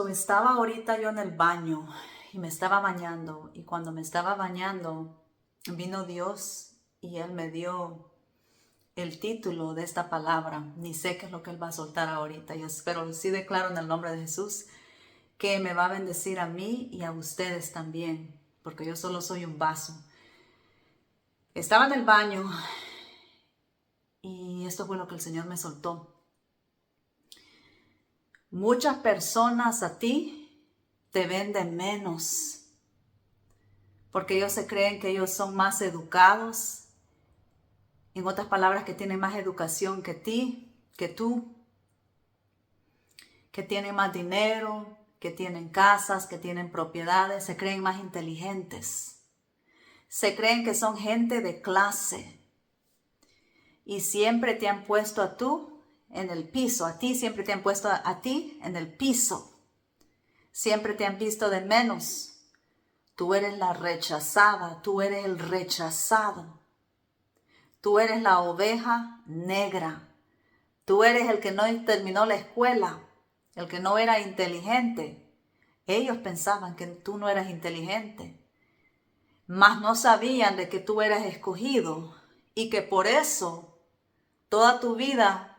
Estaba ahorita yo en el baño y me estaba bañando, y cuando me estaba bañando vino Dios y Él me dio el título de esta palabra. Ni sé qué es lo que Él va a soltar ahorita, yo espero, sí declaro en el nombre de Jesús que me va a bendecir a mí y a ustedes también, porque yo solo soy un vaso. Estaba en el baño y esto fue lo que el Señor me soltó. Muchas personas a ti te ven de menos porque ellos se creen que ellos son más educados, en otras palabras, que tienen más educación que tú, que tienen más dinero, que tienen casas, que tienen propiedades, se creen más inteligentes, se creen que son gente de clase y siempre te han puesto a tú en el piso, a ti siempre te han puesto a ti en el piso, siempre te han visto de menos. Tú eres la rechazada, tú eres el rechazado. Tú eres la oveja negra. Tú eres el que no terminó la escuela, el que no era inteligente. Ellos pensaban que tú no eras inteligente, mas no sabían de que tú eras escogido y que por eso toda tu vida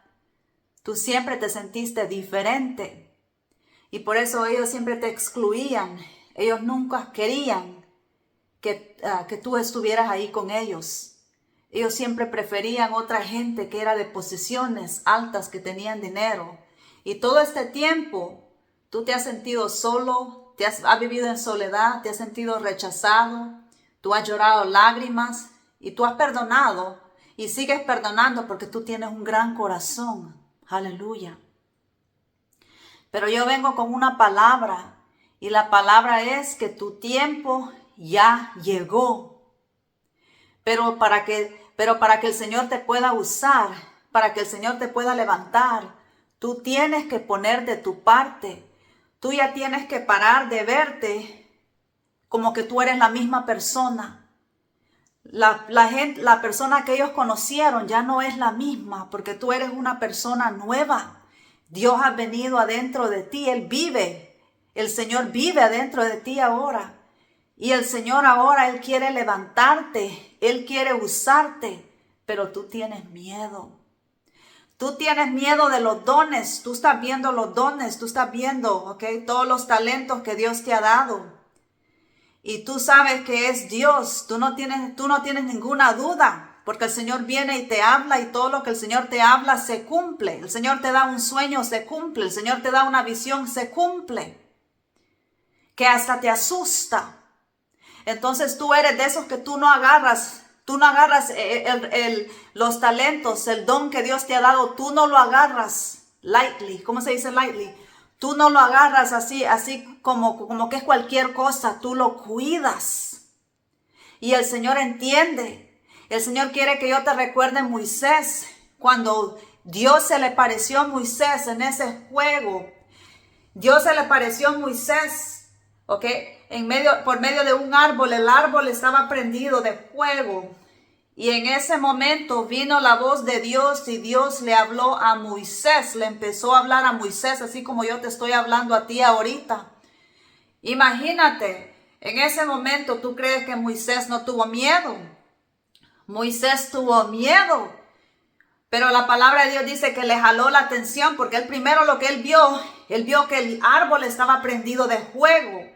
tú siempre te sentiste diferente. Y por eso ellos siempre te excluían. Ellos nunca querían que tú estuvieras ahí con ellos. Ellos siempre preferían otra gente que era de posiciones altas, que tenían dinero. Y todo este tiempo tú te has sentido solo, has vivido en soledad, te has sentido rechazado, tú has llorado lágrimas y tú has perdonado y sigues perdonando porque tú tienes un gran corazón. Aleluya. Pero yo vengo con una palabra, y la palabra es que tu tiempo ya llegó. Pero para que el Señor te pueda usar, para que el Señor te pueda levantar, tú tienes que poner de tu parte. Tú ya tienes que parar de verte como que tú eres la misma persona. La persona que ellos conocieron ya no es la misma, porque tú eres una persona nueva. Dios ha venido adentro de ti, Él vive. El Señor vive adentro de ti ahora. Y el Señor ahora, Él quiere levantarte, Él quiere usarte, pero tú tienes miedo. Tú tienes miedo de los dones, tú estás viendo los dones, tú estás viendo, todos los talentos que Dios te ha dado. Y tú sabes que es Dios, tú no tienes ninguna duda. Porque el Señor viene y te habla, y todo lo que el Señor te habla se cumple. El Señor te da un sueño, se cumple. El Señor te da una visión, se cumple. Que hasta te asusta. Entonces tú eres de esos que tú no agarras los talentos, el don que Dios te ha dado, tú no lo agarras lightly. ¿Cómo se dice lightly? Tú no lo agarras así como que es cualquier cosa, tú lo cuidas. Y el Señor entiende. El Señor quiere que yo te recuerde Moisés, cuando Dios se le pareció a Moisés en ese fuego. Dios se le pareció a Moisés, por medio de un árbol. El árbol estaba prendido de fuego. Y en ese momento vino la voz de Dios y Dios le habló a Moisés. Le empezó a hablar a Moisés, así como yo te estoy hablando a ti ahorita. Imagínate, en ese momento tú crees que Moisés no tuvo miedo. Moisés tuvo miedo, pero la palabra de Dios dice que le jaló la atención, porque él primero lo que él vio que el árbol estaba prendido de fuego.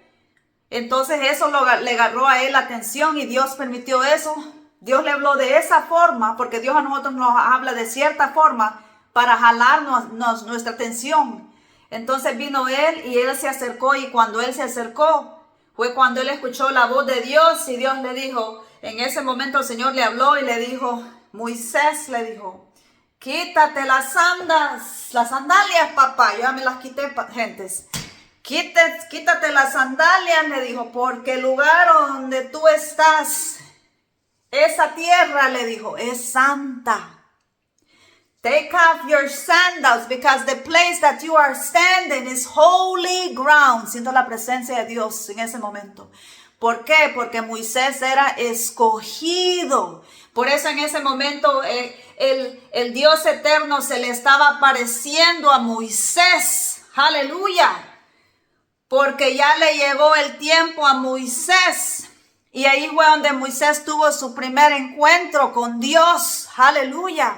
Entonces eso le agarró a él la atención y Dios permitió eso. Dios le habló de esa forma, porque Dios a nosotros nos habla de cierta forma para jalarnos nuestra atención. Entonces vino él y él se acercó, y cuando él se acercó fue cuando él escuchó la voz de Dios, y Dios le dijo, en ese momento el Señor le habló y le dijo, Moisés, le dijo, quítate las sandalias, papá. Yo ya me las quité, gentes. Quítate las sandalias, le dijo, porque el lugar donde tú estás, esa tierra, le dijo, es santa. Take off your sandals, because the place that you are standing is holy ground. Siento la presencia de Dios en ese momento. ¿Por qué? Porque Moisés era escogido. Por eso en ese momento el Dios eterno se le estaba apareciendo a Moisés. Aleluya. porque ya le llegó el tiempo a Moisés. Y ahí fue donde Moisés tuvo su primer encuentro con Dios. Aleluya.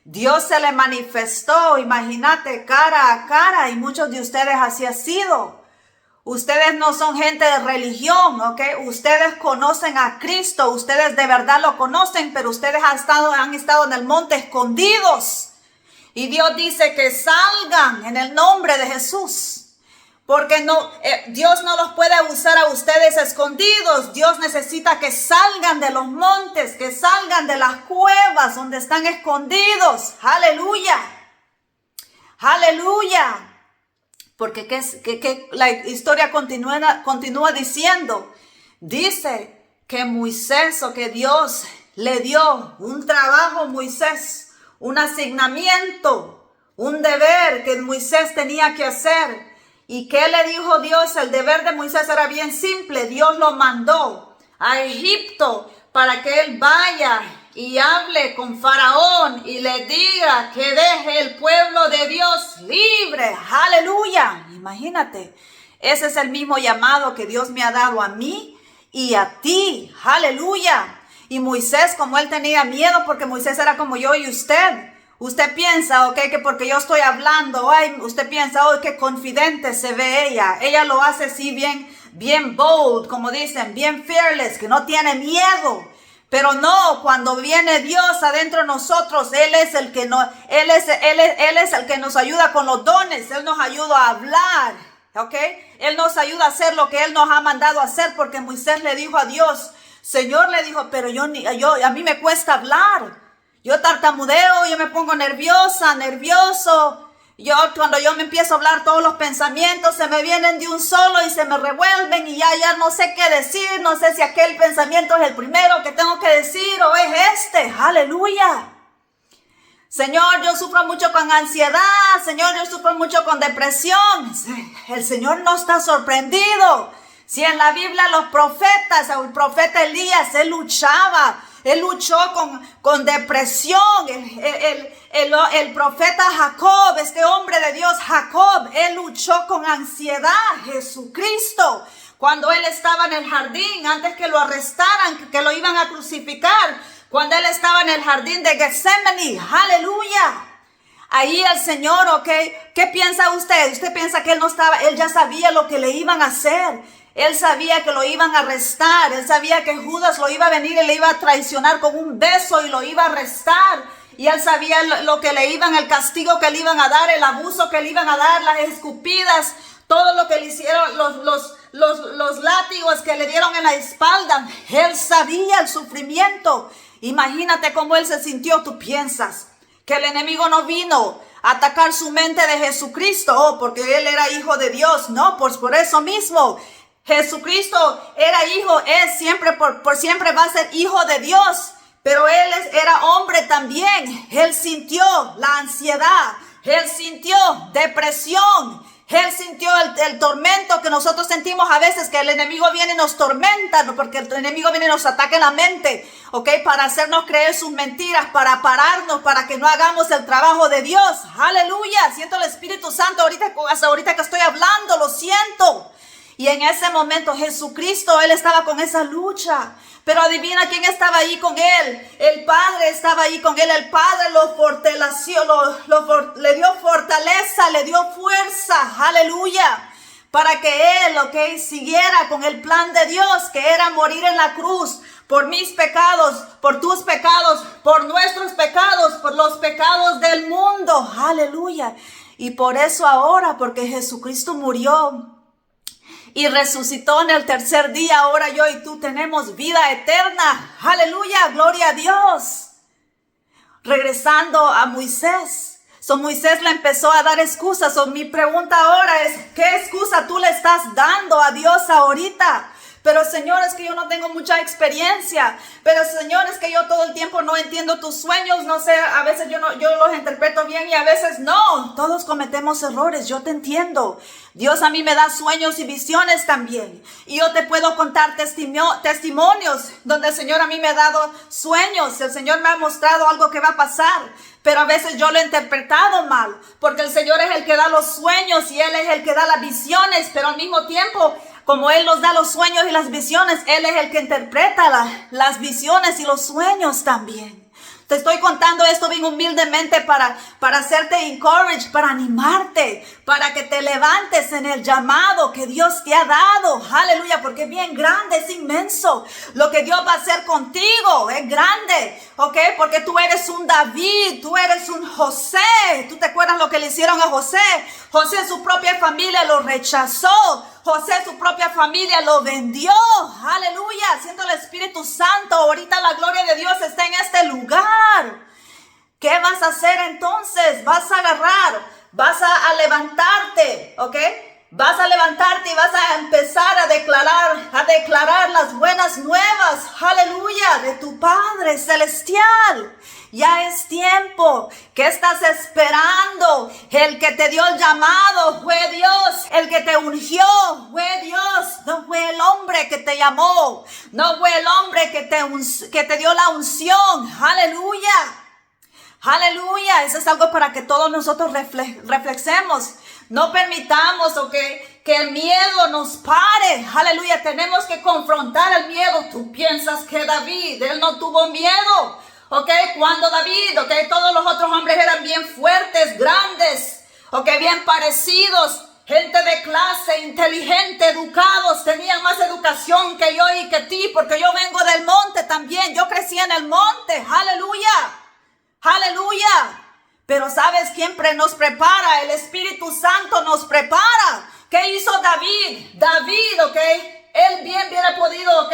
Dios se le manifestó, imagínate, cara a cara, y muchos de ustedes así ha sido. Ustedes no son gente de religión, ¿ok? Ustedes conocen a Cristo, ustedes de verdad lo conocen, pero ustedes han estado en el monte escondidos. Y Dios dice que salgan en el nombre de Jesús. Porque Dios no los puede usar a ustedes escondidos. Dios necesita que salgan de los montes, que salgan de las cuevas donde están escondidos. Aleluya. Aleluya. Porque la historia continúa diciendo. Dice que Moisés, o que Dios le dio un trabajo a Moisés, un asignamiento, un deber que Moisés tenía que hacer. ¿Y qué le dijo Dios? El deber de Moisés era bien simple. Dios lo mandó a Egipto para que él vaya y hable con Faraón y le diga que deje el pueblo de Dios libre. ¡Aleluya! Imagínate, ese es el mismo llamado que Dios me ha dado a mí y a ti. ¡Aleluya! Y Moisés, como él tenía miedo, porque Moisés era como yo y usted. Usted piensa, ok, que porque yo estoy hablando, usted piensa, oh, qué confidente se ve ella. Ella lo hace así bien bold, como dicen, bien fearless, que no tiene miedo. Pero no, cuando viene Dios adentro de nosotros, Él es el que nos ayuda con los dones. Él nos ayuda a hablar, ok. Él nos ayuda a hacer lo que Él nos ha mandado a hacer, porque Moisés le dijo a Dios, Señor, le dijo, pero a mí me cuesta hablar. Yo tartamudeo, yo me pongo nervioso. Cuando yo me empiezo a hablar, todos los pensamientos se me vienen de un solo y se me revuelven y ya no sé qué decir. No sé si aquel pensamiento es el primero que tengo que decir o es este. Aleluya. Señor, yo sufro mucho con ansiedad. Señor, yo sufro mucho con depresión. El Señor no está sorprendido. Si en la Biblia los profetas, el profeta Elías, él luchó con depresión. El profeta Jacob, este hombre de Dios, Jacob, él luchó con ansiedad. Jesucristo, cuando él estaba en el jardín, antes que lo arrestaran, que lo iban a crucificar, cuando él estaba en el jardín de Getsemaní, aleluya. Ahí el Señor, ok, ¿qué piensa usted? Usted piensa que él ya sabía lo que le iban a hacer. Él sabía que lo iban a arrestar. Él sabía que Judas lo iba a venir y le iba a traicionar con un beso y lo iba a arrestar. Y él sabía el castigo que le iban a dar, el abuso que le iban a dar, las escupidas, todo lo que le hicieron, los látigos que le dieron en la espalda. Él sabía el sufrimiento. Imagínate cómo él se sintió. Tú piensas que el enemigo no vino a atacar su mente de Jesucristo, porque él era hijo de Dios. No, pues por eso mismo. Jesucristo era hijo, él siempre por siempre va a ser hijo de Dios, pero él era hombre también. Él sintió la ansiedad, él sintió depresión, él sintió el tormento que nosotros sentimos a veces, que el enemigo viene y nos tormenta, porque el enemigo viene y nos ataca en la mente, ¿ok? Para hacernos creer sus mentiras, para pararnos, para que no hagamos el trabajo de Dios. Aleluya, siento el Espíritu Santo hasta ahorita que estoy hablando, lo siento. Y en ese momento Jesucristo, él estaba con esa lucha. Pero adivina quién estaba ahí con él. El Padre estaba ahí con él. El Padre lo fortaleció, le dio fortaleza, le dio fuerza. Aleluya. Para que él, ok, siguiera con el plan de Dios, que era morir en la cruz por mis pecados, por tus pecados, por nuestros pecados, por los pecados del mundo. Aleluya. Y por eso ahora, porque Jesucristo murió y resucitó en el tercer día, ahora yo y tú tenemos vida eterna. Aleluya, gloria a Dios. Regresando a Moisés. Moisés le empezó a dar excusas. Mi pregunta ahora es, ¿qué excusa tú le estás dando a Dios ahorita? Pero Señor, es que yo no tengo mucha experiencia. Pero Señor, es que yo todo el tiempo no entiendo tus sueños. No sé, a veces yo los interpreto bien y a veces no. Todos cometemos errores, yo te entiendo. Dios a mí me da sueños y visiones también. Y yo te puedo contar testimonios donde el Señor a mí me ha dado sueños. El Señor me ha mostrado algo que va a pasar. Pero a veces yo lo he interpretado mal. Porque el Señor es el que da los sueños y Él es el que da las visiones. Pero al mismo tiempo, como Él nos da los sueños y las visiones, Él es el que interpreta las visiones y los sueños también. Te estoy contando esto bien humildemente para hacerte encourage, para animarte, para que te levantes en el llamado que Dios te ha dado. Aleluya, porque es bien grande, es inmenso. Lo que Dios va a hacer contigo es grande, ¿ok? Porque tú eres un David, tú eres un José. ¿Tú te acuerdas lo que le hicieron a José? José, su propia familia lo rechazó. José, su propia familia lo vendió. Aleluya. Siento el Espíritu Santo. Ahorita la gloria de Dios está en este lugar. ¿Qué vas a hacer entonces? Vas a agarrar. Vas a levantarte. ¿Ok? Vas a levantarte y vas a empezar a declarar las buenas nuevas. Aleluya. De tu Padre Celestial. Ya es tiempo. ¿Qué estás esperando? El que te dio el llamado fue Dios. El que te ungió fue Dios. No fue el hombre que te llamó. No fue el hombre que te dio la unción. Aleluya. Aleluya. Eso es algo para que todos nosotros reflexemos. No permitamos que el miedo nos pare. Aleluya. Tenemos que confrontar el miedo. Tú piensas que David, él no tuvo miedo. Ok, cuando David, todos los otros hombres eran bien fuertes, grandes, bien parecidos, gente de clase, inteligente, educados, tenían más educación que yo y que ti, porque yo vengo del monte también, yo crecí en el monte, aleluya, aleluya. Pero ¿sabes quién nos prepara? El Espíritu Santo nos prepara. ¿Qué hizo David? David, él bien hubiera podido,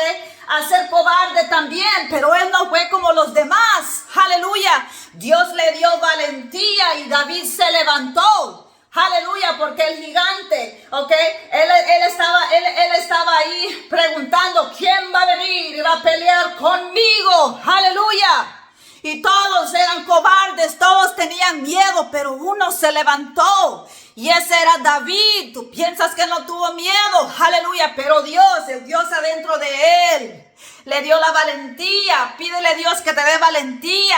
hacer cobarde también, pero él no fue como los demás. Aleluya. Dios le dio valentía y David se levantó. Aleluya, porque el gigante, él estaba ahí preguntando, ¿quién va a venir y va a pelear conmigo? Aleluya. Y todos eran cobardes, todos tenían miedo, pero uno se levantó. Y ese era David. Tú piensas que no tuvo miedo. Aleluya. Pero Dios, el Dios adentro de él, le dio la valentía. Pídele a Dios que te dé valentía.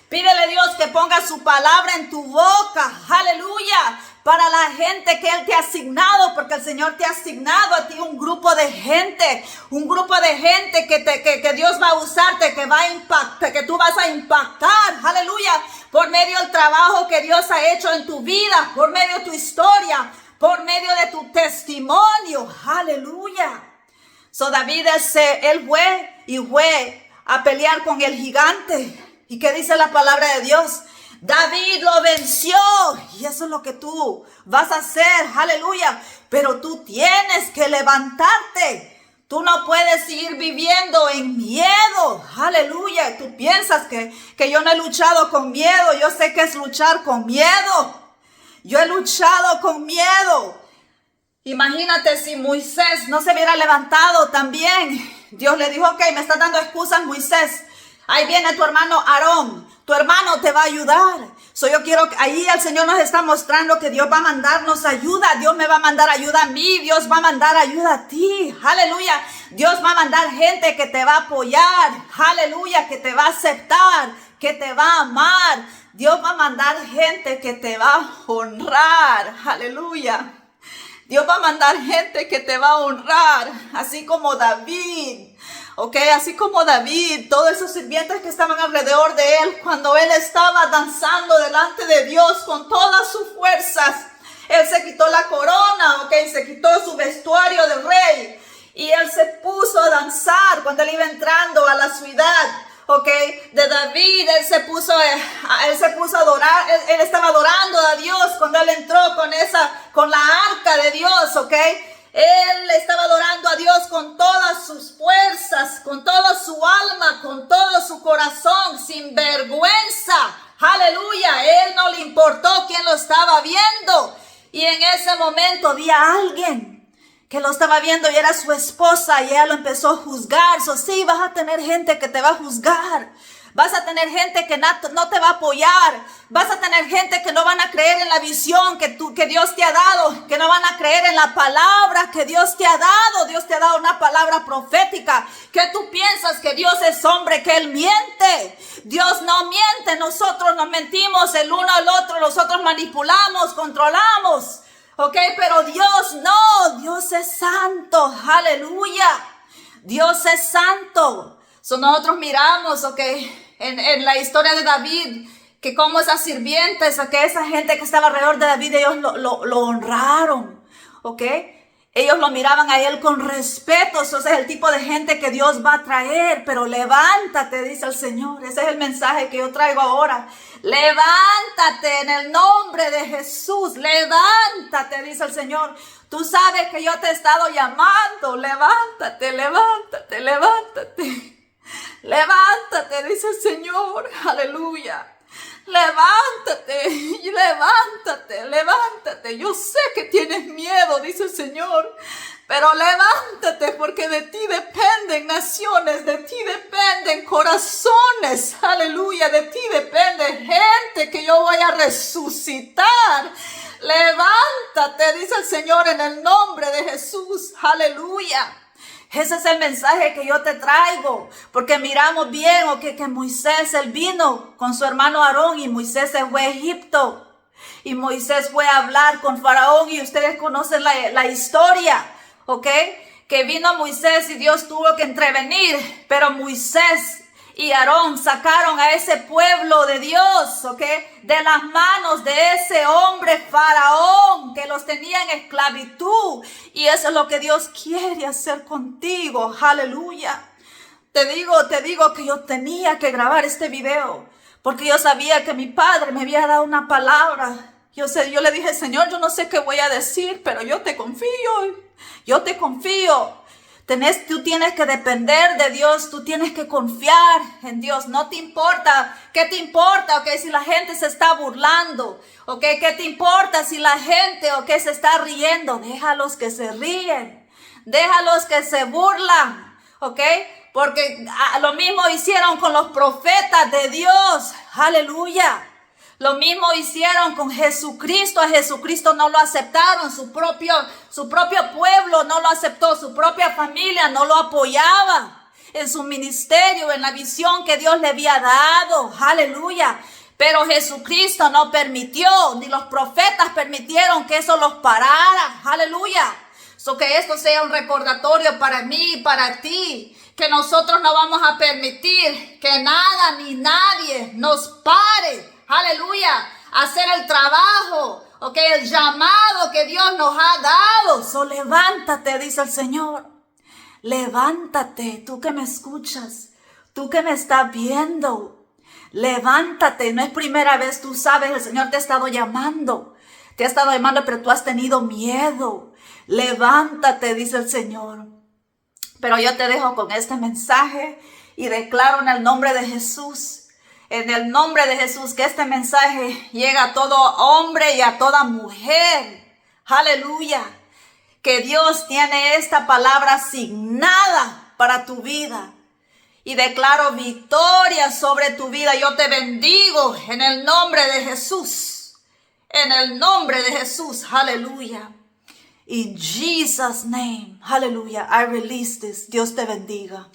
Pídele a Dios que ponga su palabra en tu boca. Aleluya. Para la gente que Él te ha asignado, porque el Señor te ha asignado a ti un grupo de gente que Dios va a usarte, que va a impactar, que tú vas a impactar, aleluya, por medio del trabajo que Dios ha hecho en tu vida, por medio de tu historia, por medio de tu testimonio, aleluya. So David, él fue a pelear con el gigante. ¿Y qué dice la palabra de Dios? David lo venció, y eso es lo que tú vas a hacer, aleluya, pero tú tienes que levantarte. Tú no puedes seguir viviendo en miedo, aleluya. Tú piensas que yo no he luchado con miedo. Yo sé que es luchar con miedo. Yo he luchado con miedo. Imagínate si Moisés no se hubiera levantado también. Dios le dijo, me estás dando excusas, Moisés. Ahí viene tu hermano Aarón. Tu hermano te va a ayudar. Yo quiero que ahí el Señor nos está mostrando que Dios va a mandarnos ayuda. Dios me va a mandar ayuda a mí. Dios va a mandar ayuda a ti. Aleluya. Dios va a mandar gente que te va a apoyar. Aleluya. Que te va a aceptar. Que te va a amar. Dios va a mandar gente que te va a honrar. Aleluya. Dios va a mandar gente que te va a honrar. Así como David. Así como David, todos esos sirvientes que estaban alrededor de él, cuando él estaba danzando delante de Dios con todas sus fuerzas, él se quitó la corona, se quitó su vestuario de rey, y él se puso a danzar cuando él iba entrando a la ciudad, de David. Él se puso a adorar, él estaba adorando a Dios cuando él entró con la arca de Dios, Él estaba adorando a Dios con todas sus fuerzas, con toda su alma, con todo su corazón, sin vergüenza. Aleluya. Él no le importó quién lo estaba viendo. Y en ese momento había alguien que lo estaba viendo y era su esposa y ella lo empezó a juzgar. Sí, vas a tener gente que te va a juzgar. Vas a tener gente que no te va a apoyar. Vas a tener gente que no van a creer en la visión que Dios te ha dado. Que no van a creer en la palabra que Dios te ha dado. Dios te ha dado una palabra profética. Que tú piensas que Dios es hombre, que Él miente. Dios no miente. Nosotros nos mentimos el uno al otro. Nosotros manipulamos, controlamos. Ok, pero Dios no. Dios es santo. Aleluya. Dios es santo. Nosotros miramos, ok, en la historia de David, que como esas sirvientes, ok, esa gente que estaba alrededor de David, ellos lo honraron, ok. Ellos lo miraban a él con respeto. Ese es el tipo de gente que Dios va a traer. Pero levántate, dice el Señor. Ese es el mensaje que yo traigo ahora. Levántate en el nombre de Jesús. Levántate, dice el Señor. Tú sabes que yo te he estado llamando. Levántate, levántate, levántate. Levántate, dice el Señor. Aleluya. Levántate, levántate, levántate. Yo sé que tienes miedo, dice el Señor, pero levántate porque de ti dependen naciones, de ti dependen corazones, aleluya, de ti depende gente que yo voy a resucitar. Levántate, dice el Señor, en el nombre de Jesús, aleluya. Ese es el mensaje que yo te traigo, porque miramos bien que Moisés, él vino con su hermano Aarón y Moisés se fue a Egipto y Moisés fue a hablar con Faraón y ustedes conocen la historia, ¿ok? Que vino Moisés y Dios tuvo que intervenir, pero Moisés y Aarón sacaron a ese pueblo de Dios, ¿ok? De las manos de ese hombre Faraón que los tenía en esclavitud. Y eso es lo que Dios quiere hacer contigo. Aleluya. Te digo que yo tenía que grabar este video porque yo sabía que mi padre me había dado una palabra. Yo le dije, Señor, yo no sé qué voy a decir, pero yo te confío. Yo te confío. Tú tienes que depender de Dios, tú tienes que confiar en Dios. No te importa, ¿qué te importa? Okay, si la gente se está burlando, okay, ¿qué te importa si la gente se está riendo? Déjalos que se ríen, déjalos que se burlan, okay, porque lo mismo hicieron con los profetas de Dios, aleluya. Lo mismo hicieron con Jesucristo. A Jesucristo no lo aceptaron. Su propio pueblo no lo aceptó. Su propia familia no lo apoyaba en su ministerio, en la visión que Dios le había dado. Aleluya. Pero Jesucristo no permitió, ni los profetas permitieron que eso los parara. Aleluya. Que esto sea un recordatorio para mí y para ti. Que nosotros no vamos a permitir que nada ni nadie nos pare. Aleluya, hacer el trabajo, el llamado que Dios nos ha dado. Levántate, dice el Señor. Levántate, tú que me escuchas, tú que me estás viendo. Levántate, no es primera vez, tú sabes, el Señor te ha estado llamando. Te ha estado llamando, pero tú has tenido miedo. Levántate, dice el Señor. Pero yo te dejo con este mensaje y declaro en el nombre de Jesús. En el nombre de Jesús, que este mensaje llegue a todo hombre y a toda mujer. Aleluya. Que Dios tiene esta palabra asignada para tu vida. Y declaro victoria sobre tu vida. Yo te bendigo en el nombre de Jesús. En el nombre de Jesús. Aleluya. In Jesus' name. Hallelujah. I release this. Dios te bendiga.